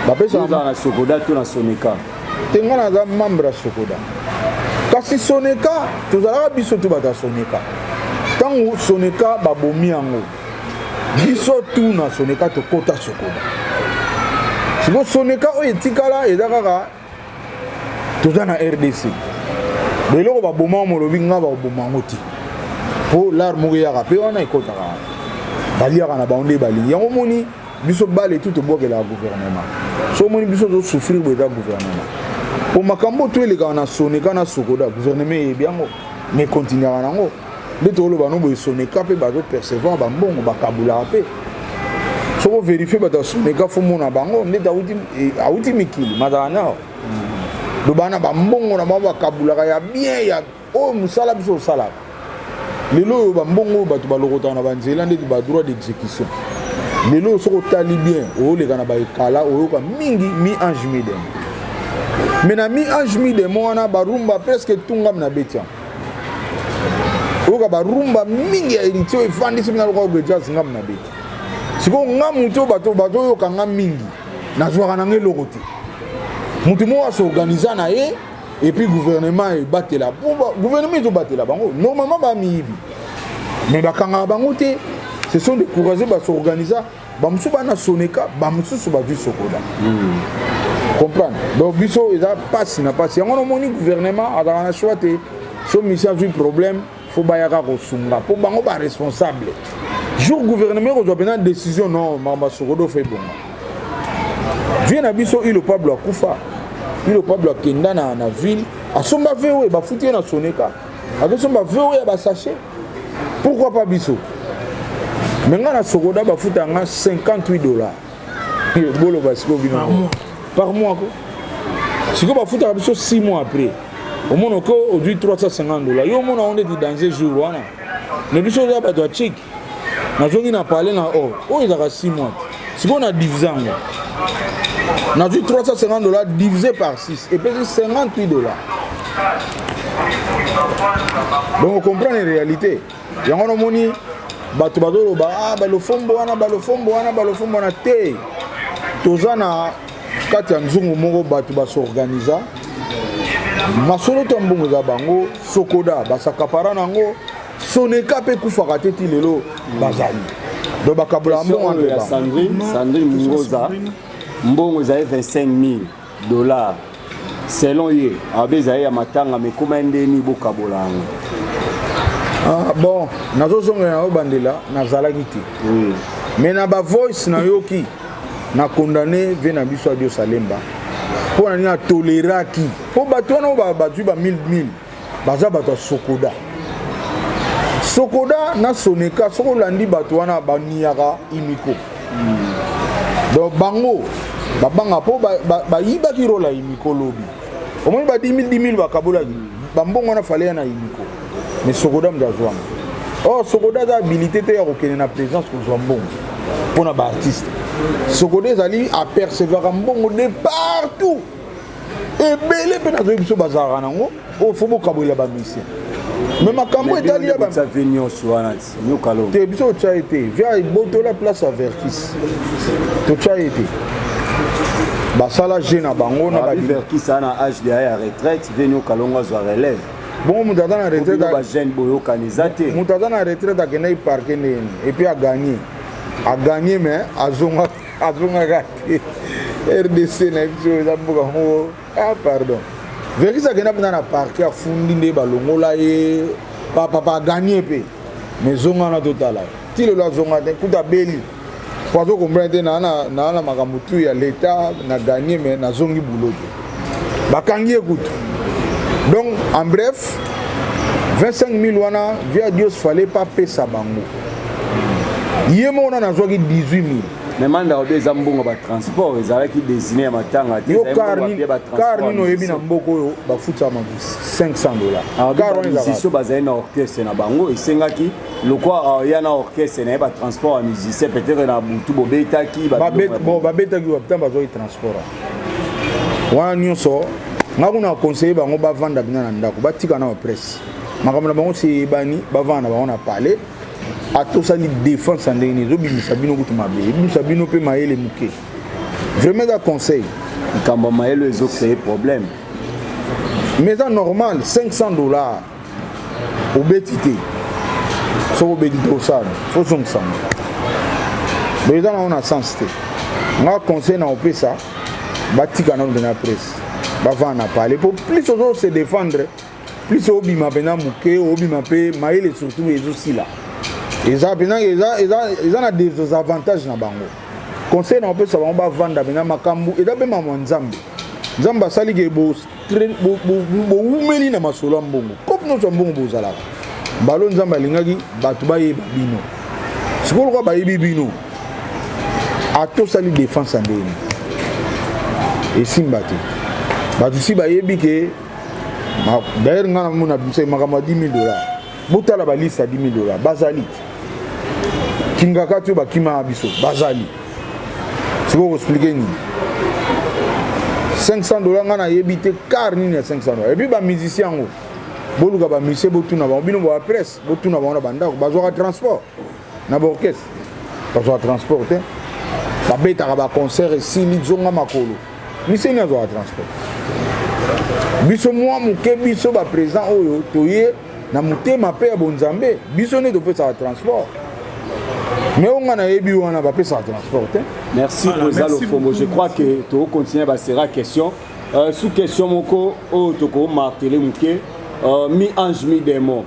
bapesaka na Sokoda to na Soneka te nga naza membre ya Sokoda kasi Soneka tozalaka biso to bato ya Soneka ntango Soneka babomi yango biso tu na Soneka tokota Sokoda siko Soneka oyo etikala eza kaka toza na RDC beloko baboma molobi nga baboma yango ti mpo lare moko eyaka mpe wana ekotaka baliaka na bango nde balingi yango moni biso bale tu tobwakelaka gouvernement so moni biso tosouffrir bo eza gouvernement po makambo to elekaka na Soneka na Sokoda gouvernement eyebi yango me continuaka nango nde tokoloba no boye Soneka mpe bazopercevoir bambongo bakabulaka mpe soko verifie bato ya Soneka fo mona bango nde awuti mikili mazala nao do bana bambongo na bango bakabulaka ya bien ya oyo mosala biso osalaka lelo oyo bambongo oyo bato balokotaka na banzela ndeti badroit d'exécution lelo soki otali bien oyoleka na baekala oyoka mingi mi ange midem mais na mi ange mi de moana barumba presque tungam na betia oka barumba mingi ya elitio efandisi mina loka ogeja ngam na beti siko ngam to bato yo kanga mingi na zwaka na ngeloko te mutu mo s'organiser na ye et puis gouvernement e batela gouvernement to batela bango normalement ba miyibi mais bakanga bango te ce sont des courageux ba s'organiser ba musu bana soneka ba musu ba du sokoda comprendre donc biso eza passe na passe yango no moni gouvernement a dans choix te so mission du problème faut bayaka ko sunga pour bango ba responsable jour gouvernement ko doit prendre décision non mama sokodo fait bon vient abiso il le peuple akufa il le peuple akenda na ville asomba vewe ba futie na soneka asomba vewe ba sachet pourquoi pas biso maintenant na sokoda ba futa nga $58 bolo basiko bino par mois ko siko ba futa biso 6 mois après au monde ko aujourd'hui $350 yo mona on est dans ce jour wana mais biso ya ba doit check na zongi na parler na il y a 6 mois siko na divisé on a dit $350 divisé par 6 et puis $58. Donc on comprend les réalités. Il y a un moni batubadolo ba le fombo wana te. Tozana kati nzungu moko batuba s'organiser. Masolo tombongo za bango sokoda basakapara nango soneka pe kufaka teti lelo bazali. Donc bakabula mbongo ya Sandrine Ngoza mbongo za $25,000 selon ye abeza ya matanga me kuma ndeni bokabolango bon nazozonga na bandela nazalaki te mais na ba voice na yoki na condamné vena biso adio salemba pour na toleraki po bato na ba 1000 baza bato sokoda na soneka soko landi bato wana baniaka imiko donc bango babanga po ba yibaki rola imiko lobi au moins ba 10 000 bakabola bambongo na fale na imiko mais sokoda mdazwanga sokoda za habilité te ya kokene na présence ko zwambongo pona ba artiste sokoda ezali apercevoir mbongo de partout et belé pe na zo biso bazara nango faut bokabola ba mission mais makambo etali ya ba venir soanati nyokalo te biso tcha été via botola place à Verkis to tcha été basala jeune bango na ba Verkis ana âge de ya retraite venir kalonga zo relève bon mutata na retraite ba jeune boyo kanizate mutata na retraite akena i parquer et puis a gagné mais azonga gati RDC na biso za mboka ngo pardon Verkis akena na parquer afundi nde balongola ye papa gagné pe mais zonga na totala ti le la zonga te kuta beli pour comprendre na makamutu ya l'état na gagné mais na zongi boulot bakangi écoute donc en bref 25 000 wana via Dios fallait pas payer sa bango yemo na zogi 18 000 mais manda obeza mbongo ba transport ezalaki désigné matanga te car nino yebi na mboko yo ba futa ma $500 car on musicien bazali na orchestre na bango esengaki lokwa ya na orchestre na ba transport à musicien peut-être na butu bobetaki babetaki ba bazoi transport wana nyonso ngakuna conseiller bango ba vanda bina na ndako batika na presse makambo na bango se bani ba vanda bango na parler atosali défense en ndenge zo bimisa bino kutu mabe bimisa bino pe maele muke vraiment da conseil kamba maele ezo créer problème mais ça normal $500 au betité so au betité au sale faut son sang mais ça on a sens te nga conseil na opesa batika na na presse ba va na parler pour plus aux se défendre plus au bima bena muke au bima pe maele surtout ezo sila ils ont des avantages na bango conseil na peut savoir ba vanda bena makambu et da be mama nzambe sali ke bo umeli na masolo mbongo comme nous sommes mbongo bozala balo nzambe lingaki batu ba yeba bino sikolo ko ba yebi bino ato sali défense ndeni et simbati batu si ba yebi ke d'ailleurs ngana mona bise makama $10,000 botala ba liste $10,000 bazali kingaka tu bakima biso bazali siko ko expliquer ni $500 nga na yebite car nini ya $500 et puis ba musicien ngo boluka ba musicien botuna ba bino ba presse botuna ba na banda bazwa transport na ba orchestre bazwa transport te ba beta ba concert ici lizonga makolo musicien na bazwa transport biso moi muke biso ba président oyo toye na mutema pe ya bonzambe biso ne to pesa transport mais on a yebi wana ba pesa transport te. Merci Président Lofombo. Je crois que tu vas continuer à faire question. Sous question, Moko, tu vas marteler Mouké, mi-ange, mi-démon.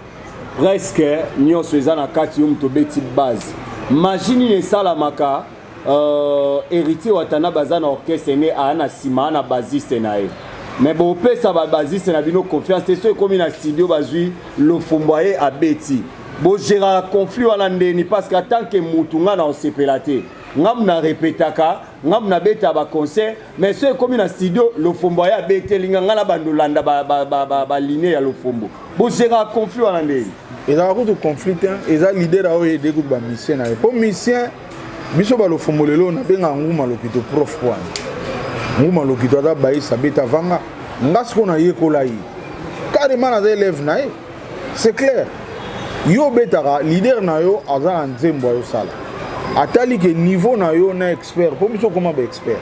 Presque, nous sommes à 4 base. Imaginez ça, la maka, héritier Watana Bazan orchestre né à Anasima, à Baziste. Mais bon, ça va Baziste, na bino confiance. C'est ce comme un studio Bazui, Lofombo à Betty. Bon, j'ai un conflit à l'andéni parce qu'en tant que Moutunga, on s'est pélaté. Ngam na répétaka ngam na beta ba concert mais ce comme na studio le fombo ya bete linga ngala bandolanda ba ligne ya le fombo bo gera conflit wana ndeni eza ko to conflit eza leader awo e dégoût ba mission na po mission biso ba le fombo lelo na benga nguma lokito prof kwa nguma lokito da ba isa beta vanga ngasko na yekola yi carrément na élève na c'est clair yo beta leader na yo aza nzembo yo sala atali ke niveau na yo na expert po biso comment ba expert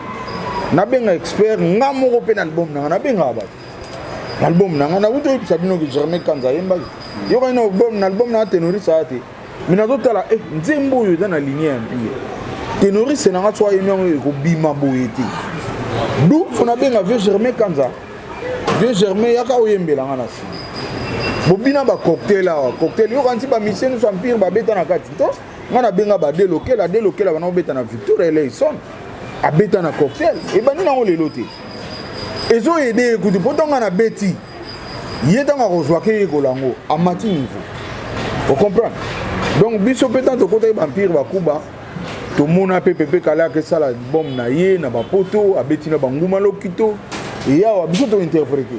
na benga expert ngamoko pe na album na benga ba album na na wuto ipisa bino ke Germain Kanza yemba yo ka na album na ténoriste ate mina to tala nzembo yo na ligne ya mpie ténoriste na ngatwa yemengo ko bima boyeti du fona benga vieux Germain Kanza vieux Germain yaka oyembela ngana si bobina ba cocktail yo kanti ba mission so empire ba beta na kati to ngana benga ba déloquer la bana beta na Victor Eleison a beta na cocktail et bani na on leloté ezo aider écoute pourtant ngana beti yeta nga kozwa ke kolango a mati niveau vous comprenez donc biso petant to côté ba empire ba kuba to mona PPP kala ke sala bom na ye na ba poto a beti na banguma lokito et ya wa biso to interpréter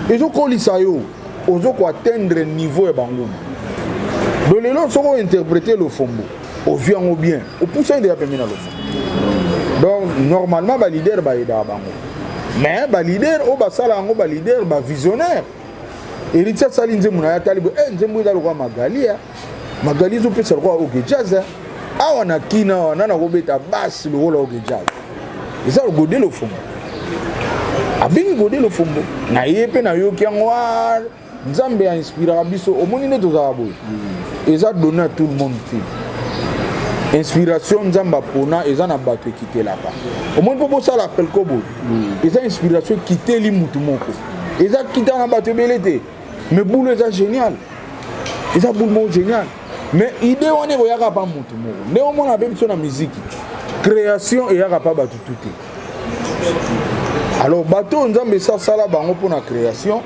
ezo kolisa yo ozo ko atteindre niveau ya banguma. Donc les gens sont interprétés le fombo, au vient au bien, au poussin de la pémina le fombo. Donc normalement, le leader va aider à bango. Mais le leader, au basala, le leader va visionnaire. Et il dit ça, il dit mouna talib, nzembo da lwa magali, magali zo pesa lwa au jazz. Ah on a kina, on a robeta basse le rôle au jazz. Et ça le godé le fombo. Abin godé le fombo. Na yepe na yo kiangwa. Nzambe a inspiré biso au monde ne tozala boy eza donné à tout le monde inspiration nzamba pona eza na bato quitter là-bas au monde popo ça l'appel kobo eza inspiration quitter li mutu moko eza quitter na bato belete mais boulot eza génial eza boulot génial mais idée on est voyaka pas mutu moko ne au monde a biso na musique création et yaka pas bato tout alors bato nzambe ça sala bango pour la création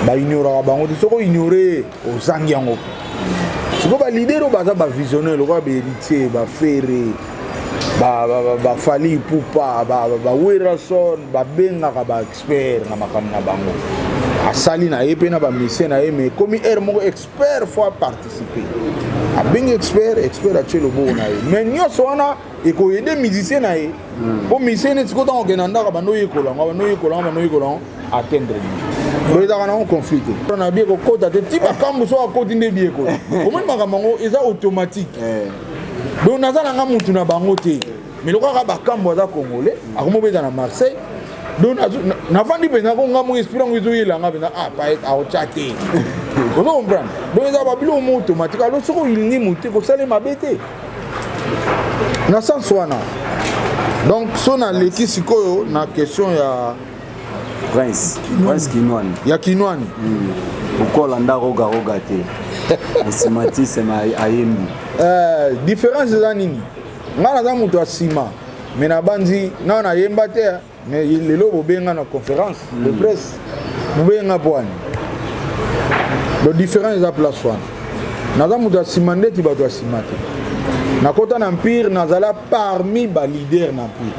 ba ignorer bango to ko ignorer o zangi yango siko ba leader baza ba visionnaire lo ba héritier ba ferré ba fali pupa ba werason ba benga ba expert na makamna bango asali na yepe na ba mission na yeme comme moko expert faut participer a benga expert a tshelo bo na ye mais nyoso wana e ko aider musicien na ye po musicien ne tiko tango kenanda ka bano yekola atteindre ni eza kana on conflit on a bien ko kota te tiba kambu so akoti nde bien ko comment makambo eza automatique donc nazala nga mutu na bango te mais lokaka ba kambu za congolais akomo beza na Marseille donc na fandi penza ko nga mo inspirant ngo yela nga bena pa a chate vous comprenez donc eza ba bilo mo automatique alors soko il ni mutu ko sale mabete na sens wana donc so na leki sikoyo na question ya Prince Kinwani. Ya Kinwani. Ukola nda roga te. Simati sema ayembi. Différence za nini? Ngana za mutu asima. Mais na banzi na yemba te mais lelo bobenga na conférence de presse. Bobenga bwani. Le différence za place wana. Na za mutu asima ndeti bato asimate. Na kota na empire nazala parmi ba leader na empire.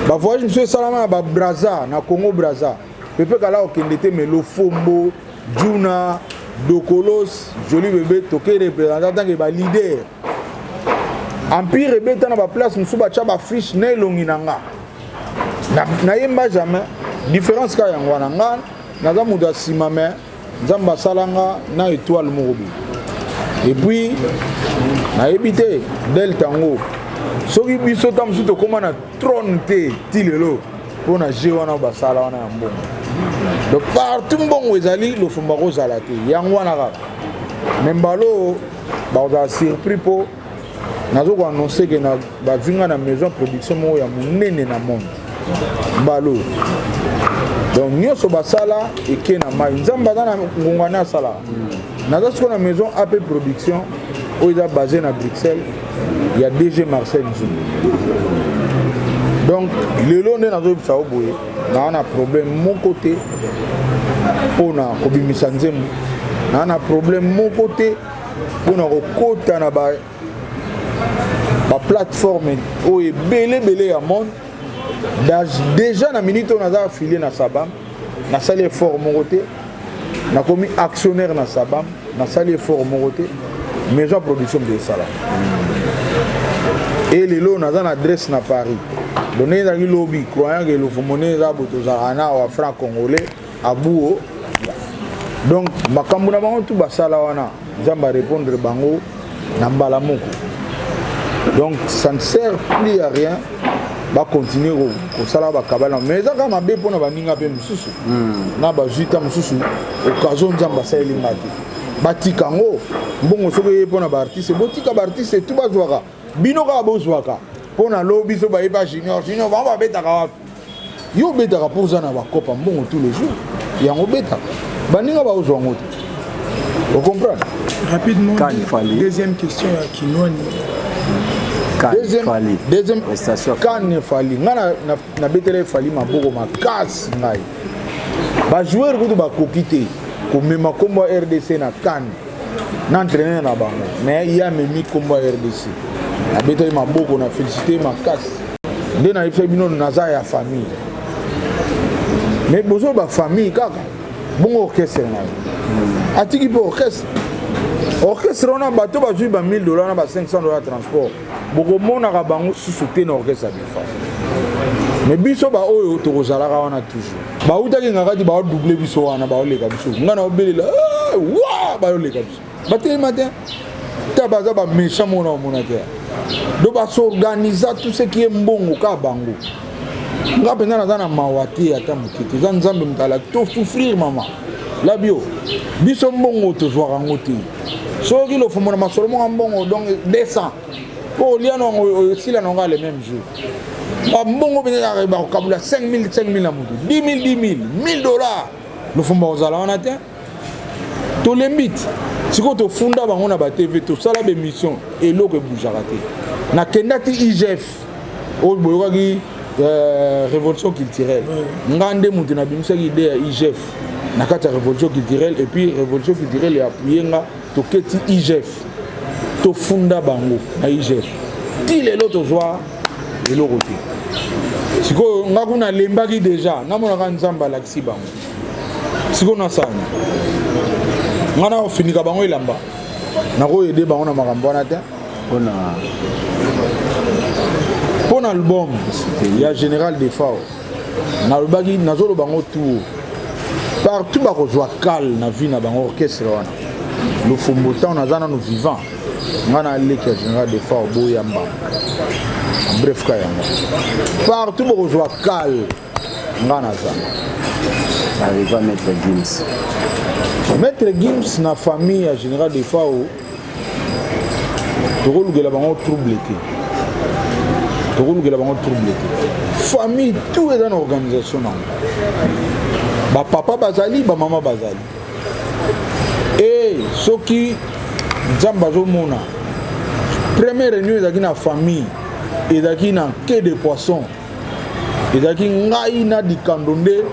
Ba voyage monsieur Salama ba Braza na Congo Braza pepe kala okendete melo Fombo Juna Dokolos joli bébé toké représentant que ba leader empire beta na ba place musu ba cha ba fiche na elongi nanga nayemba jamais différence ka yango wana nga naza mutu asima me nzambe asalanga na étoile moko boye et puis nayebi te delta ngo soki biso ta mosusu tokóma na trône te ti lelo mpo na je wana basala wana ya mbongo donc partout mbongo ezali lofumba kozala te yango wana kaka me mbalo bakozala surpris mpo nazoko annonce ke bazinga na maison production moko ya monene na monde mbalo donc nyonso basala eke na mai nzambe aza na ngonga ne asalaka naza siko na maison AP production oyo eza basé na Bruxelles ya DG Marcel Zoum donc lelo nde nazoyebisa yo boye naa na problème moko te mpona kobimisa nzembo naa na problème moko te mpona kokota na baplateforme oyo ebele ya monde déjà na minute oyo naza affilié na Sabam nasali effort moko te nakomi actionnaire na Sabam nasali effort moko te maison production de sala et lelo naza na adresse na Paris donc ezalaki lobi croyant que lofomone eza boto ozalaka na wa franc congolais abuo donc makambo na bango tu basala wana nzambe arépondre bango na mbala moko donc ça ne sert plus à rien ba continuer kosala bakabala mais ezaka mabe mpona baninga mpe mosusu na bajuita mosusu occasion nzambe asayelinga te batika ngo mbongo soki eye mpona baartiste botika baartiste tu bazwaka bino kaka bozwaka mpona lobi so bayeba junior bango babetaka wapi yo obetaka mpo oza na bakopa mbongo tous les jours yango obetaka baninga baozwa ngo te ocomprendre rapidement deuxième question ya Kinwani deuxième Kane Fali nga na betele Fali maboko makasi ngai bajoueur kutu bakoki te komema kombo ya RDC na Kane na entraîner na bango mais ya memi kombo ya RDC na betele maboko na félicité makasi nde na ife bino naza ya famille mais bozo ba famille kaka bongo orchestre na atiki po orchestre wana bato bazwi ba $1000 na ba $500 transport boko monaka bango susu te na orchestre bifa mais biso ba oyo tokozalaka wana toujours bautaki ngakati baodouble biso wana baoleka biso nga na obelela wa baoleka biso batelema te ta baza baméchant mona omona te do basorganiza tout ce qui est mbongo ka bango nga mpenza naza na mawa te ata moke te eza nzambe motala tosouffrir mama labio biso mbongo tozwaka ngo te soki lofumbo na masolo moko mbongo donc 200 po lia no sila no ngale même jour mbongo bena ba kabula 5000 na mutu 10000 $1000 lofumbo ozala wana te to lembit siko to funda bango na ba TV to sala be mission eloko ebujaka te na kenda ti IGF o boyokaki révolution culturelle ngande mutu na bimisaki idée ya IGF na kati ya révolution culturelle et puis révolution culturelle ya puyenga to keti IGF to funda bango na IGF ti lelo tozwa eloko te sikoyo nga kuna lembaki déjà namonaka nzambe alakisi bango sikoyo nasana nga na ofinika bango elamba nakoyede bango na makambo wana te mpona album ya Général Defao nalobaki nazoloba bango tour partout bakozwa kale na vie na bango orchestre wana lofumbo ntango naza nano vivant nga na leki ya Général Defao boyamba bref ka yango partout bakozwa kale nga naza arriva Maître Gims na famille ya Général Defao tokolukela bango trouble te famille tout eza na organisation nango bapapa bazali bamama bazali e soki nzambe azomona première réunion ezalaki na famille ezalaki na quai de poisson ezalaki ngai na dikando nde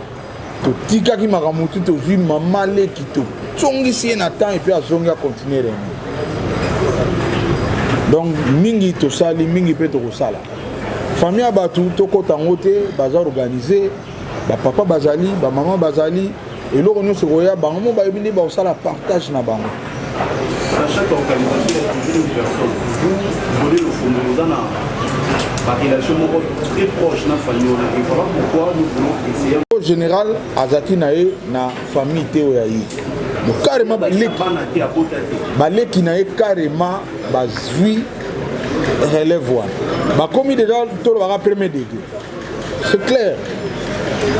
totikaki makambo tu tozwi mama leki tozongisi ye na temps epuis azongi acontinue réunion donc mingi tosali mingi mpe tokosala famille ya bato tokota ngo te baza organise bapapa bazali bamama bazali eloko nyonso koya bango mo bayebi nde bakosala partage na bango une personne. Vous voulez le fond de la relation très proche dans la famille. Et voilà pourquoi nous voulons essayer. Au général, Azaki nae na famille Théo Yahi. Donc carrément, baleki nae carrément, bazui relève one. Comme déjà, tout le monde a premier degré. C'est clair.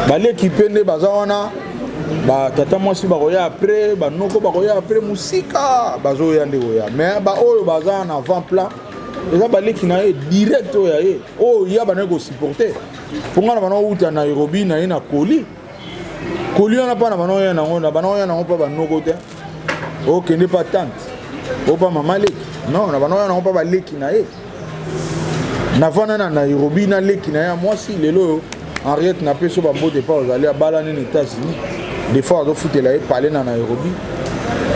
Baleki pende bazawana. Tata mwasi bakoya après, noko bakoya après musika, bazo yande oya. Mais oyo baza en avant-plan. Eza baleki nae direct oya ye. Oh ya bana ko supporter. Ponga na bana uta na Nairobi na ina Koli. Koli on a pas na bana oya na ngona, bana oya na ngo pa banoko te. Oh kende pas tante. Oh pas mama leki. Non, na bana oya na ngo pa baleki nae. Na vana na Nairobi na leki nae mwasi lelo Henriette n'a pas so ba mbote pa ozali a bala ni États-Unis. Des fois on fout la parler na Nairobi.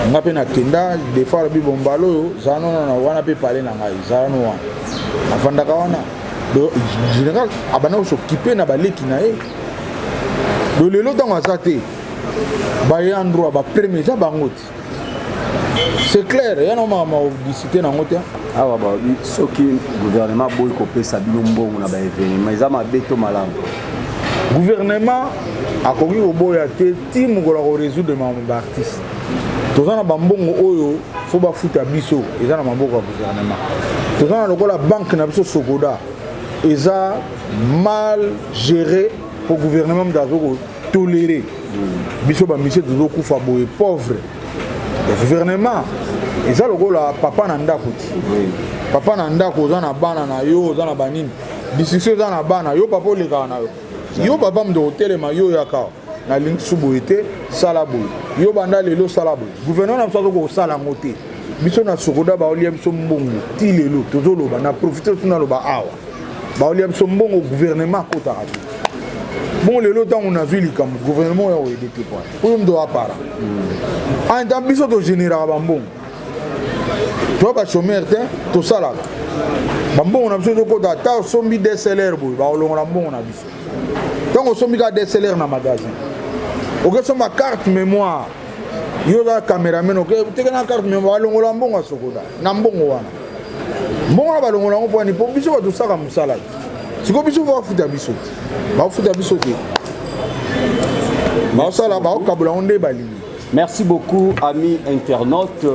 On a pe na Kenda, des fois bi bombalo zano na wana pe parler na ngai zano wana. Afanda ka wana. Do général abana s'occuper na baleki na e. Do lelo dans azate. Ba y endroit ba premier ja bangoti. C'est clair, ya no ma discuter na ngote. Ah bah ce qui gouvernement boy copé sa bilombo na ba événement, mais ça m'a beto malamu. Gouvernement a koki oboya te team ko la résoudre de artiste. Tozana bambongo oyo faut ba futa biso eza na maboko ya gouvernement. Tozana lokola banque na biso Sokoda eza mal géré pour gouvernement d'azo tolérer. Biso ba monsieur dozo kufa boye pauvre. Le gouvernement eza lokola papa na ndako ti. Papa na ndako ozana bana na yo ozana banini. Discussion ozana bana yo papa oleka na yo. Yo papa mdo telema yo yaka na link suboité salabo yo banda lelo salabo gouvernement na biso ko sala ngote biso na Sokoda ba olia biso mbongo ti lelo tozolo ba na profiter tuna lo ba awa ba olia biso mbongo gouvernement kota ati bon lelo tant on a vu likam gouvernement ya oede te point pour mdo apara en tant biso to général ba mbongo to ba chômeur te to sala ba mbongo na biso to kota ta sombi des salaires boy ba olonga mbongo na biso. Donc, on a des salaires dans le magasin. On a une carte mémoire. Il y a une caméraman. On a une carte mémoire. On a une bonne Sokoda. On a une bonne one. Bon, on a une bonne one. Pour biso tout ça comme ça là. Si vous biso va foutre biso. Va foutre biso. Va ça là, va au Kabula on débali. Merci beaucoup, amis internautes,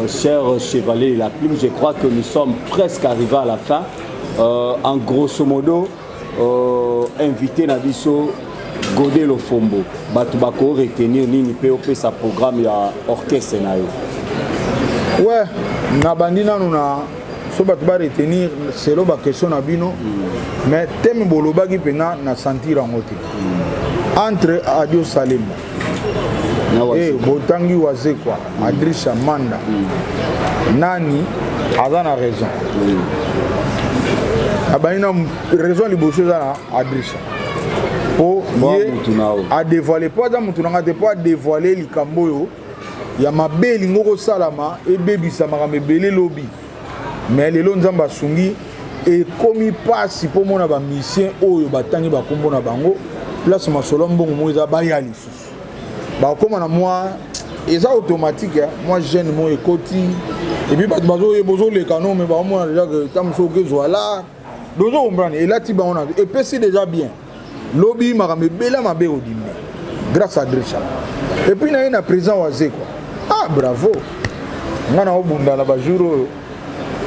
chers chevaliers de la plume. Je crois que nous sommes presque arrivés à la fin. En grosso modo, invité na biso Godé Lofombo. Batu bako retenir nini POP sa programme ya orchestre na yo. Ouais, na bandina nuna so batu ba retenir c'est lo ba question na bino. Mais thème boloba ki pena na sentir en côté. Entre Adio Salemba. Botangi waze kwa Adrisha Manda. Nani azana raison. Abaina raison liboso za Adrisha. Po a dévoiler pas dans mutunanga te pas dévoiler likambo yo ya mabeli ngoko salama e bebisa makame belé lobby. Mais lelo nzamba sungi et komi pasi po mona ba mission oyo batangi ba kombo na bango place masolo mbongo moza bayali susu. Ba koma na moi eza automatique moi jeune mo ekoti et puis bazo bozo le canon mais ba moi déjà que tamso ke zoala dozo comprendre et là ti ba on a et puis c'est déjà bien lobby makame bela mabe odimé grâce à Drisha et puis na présent waze quoi ah bravo ngana obunda na ba jour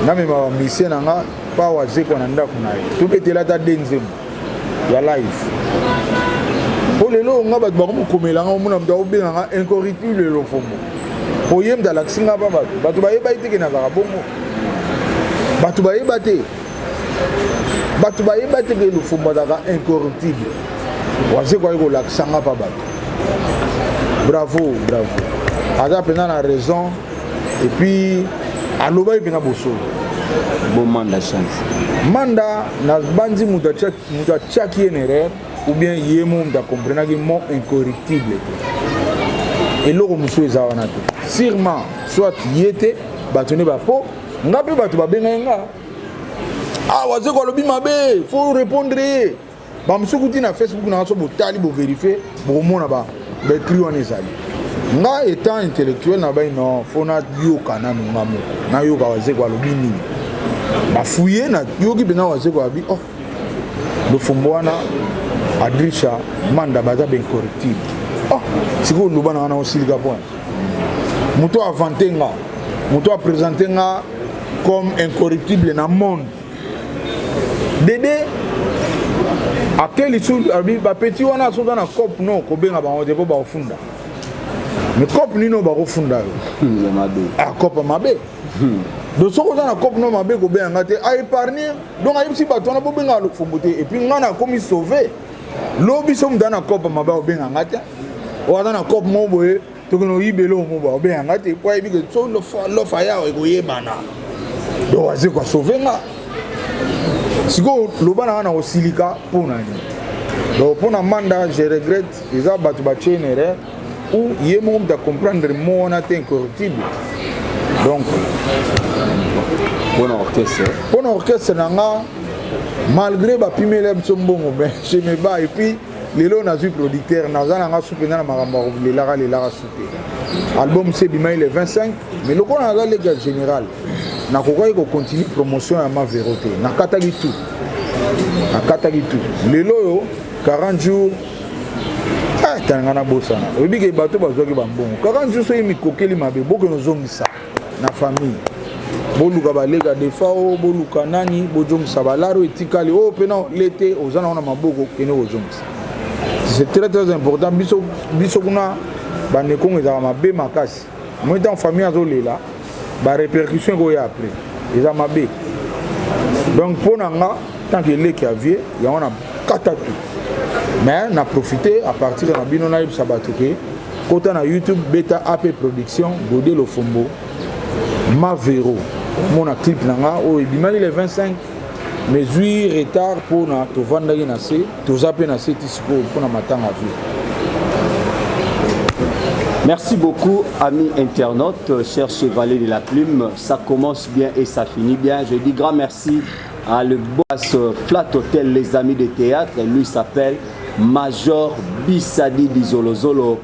na me ma mission nga pa waze kwa na ndako na ye tout était là ta denzem ya live pour les lots nga ba ba ko komela nga mona mda obenga nga incorruptible le Lofombo po yem da laksinga ba ba ba yeba iteke na ba bongo batu ba yeba te ke le Lofombo da incorruptible waze kwa ko laksanga pa ba bravo ada pena na raison et puis aloba pena boso bon manda chance manda na bandi muta chaki erreur ou bien yemo muta comprendre que mon incorruptible et loko muso ezawana te sûrement soit yete batone ba po ngape batu ba benga ah waze ko lobi mabe faut répondre ba musukuti na Facebook na so botali bo vérifier bo mona ba écrit on ezali nga étant intellectuel na bai non fona yoka na nunga moko na yoka wazeko alobi nini bafuye na yoki bena wazeko abi oh lofombo wana adrisha manda baza ben correctible oh siko loba na wana osilika point moto avante nga moto a présenté nga comme incorruptible dans le monde. Dédé, à quel issue, petit on a souvent un cop non, qu'on a pas funda. Mais cop ni no ba funda. Ah cop mabe. Donc ce qu'on a un cop non mabe qu'on a ngate a épargner. Donc aïe si bateau na pas benga le fomboté et puis on a comme sauvé. L'obi somme dans un cop mabe au benga ngate. Ou dans un cop mon boy. Donc on y belo mo ba benga ngate. Pour aïe que so le faya o goye bana. Donc c'est quoi sauver là. Si go loba na o silika pour nani. Donc pour na manda je regrette ils a battu une erreur où il est monde de comprendre mon incorruptible. Donc bon orchestre nanga malgré ba pimele msombongo ben je me bats et puis les lots na producteur na za nanga soutenir na maramba les lara soutenir. Album c'est bimai le 25 mais le qu'on a le gars général na kokai ko continue promotion ya ma vérité na katagi tout les lots 40 jours ah tangana bosana obi ke bato bazwaki bambongo 40 jours so yemi kokeli mabe boko nozongisa na famille boluka balega defao boluka nani bojongisa balaro etikali o pena l'été ozana na maboko kene ozongisa c'est très important biso kuna banekongo ezaka mabe makasi moi dans famille azolela ba répercussion ko ya après eza mabe donc pour nanga tant que les qui aviez ya on a katatu mais on a profité à partir de la bino na sabatuke kota na YouTube Beta AP Production Godé Lofombo Mavero mon clip nanga o ebimali le 25 mais 8 retard pour na to vanda na se to zape na se tisiko pour na matanga vie. Merci beaucoup, amis internautes, chers chevaliers de la plume. Ça commence bien et ça finit bien. Je dis grand merci à le boss Flat Hotel, les amis de théâtre. Lui s'appelle Major Bissadi Dizolozolo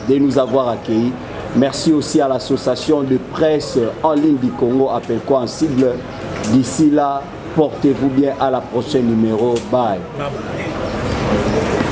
de nous avoir accueillis. Merci aussi à l'association de presse en ligne du Congo, appelle quoi en sigle. D'ici là, portez-vous bien à la prochaine numéro. Bye. Bye bye.